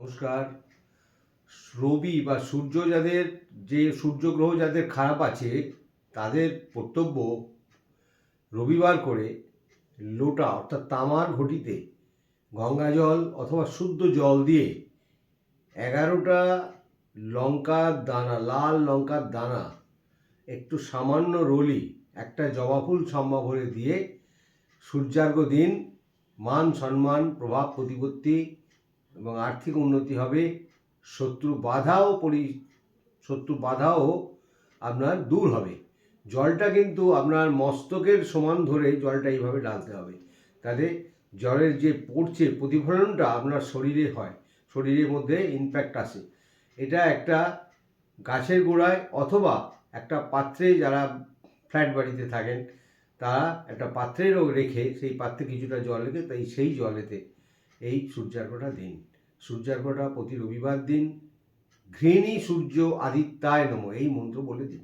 নমস্কার। রবি বা সূর্য যাদের সূর্যগ্রহ যাদের খারাপ আছে তাদের কর্তব্য রবিবার করে লোটা অর্থাৎ তামার ঘটিতে গঙ্গা জল অথবা শুদ্ধ জল দিয়ে 11টা লঙ্কার দানা, লাল লঙ্কার দানা, একটু সামান্য রলি, একটা জবা ফুল সম্ভব হলে দিয়ে সূর্যার্ঘ্য দিন। মান সম্মান, প্রভাব প্রতিপত্তি এবং আর্থিক উন্নতি হবে। শত্রু বাধাও আপনার দূর হবে। জলটা কিন্তু আপনার মস্তকের সমান ধরে জলটা এইভাবে ঢালতে হবে, তাতে জলের যে পড়ছে প্রতিফলনটা আপনার শরীরে হয়, শরীরের মধ্যে ইমপ্যাক্ট আসে। এটা একটা গাছের গোড়ায় অথবা একটা পাত্রে, যারা ফ্ল্যাট বাড়িতে থাকেন তারা একটা পাত্রেরও রেখে সেই পাত্রে কিছুটা জল রেখে সেই জলেতে এই সূর্যার্ঘ্যটা দিন। সূর্যার্ঘ্যটা প্রতি রবিবার দিন। ঘৃণী সূর্য আদিত্যায় নমঃ এই মন্ত্র বলে দিন।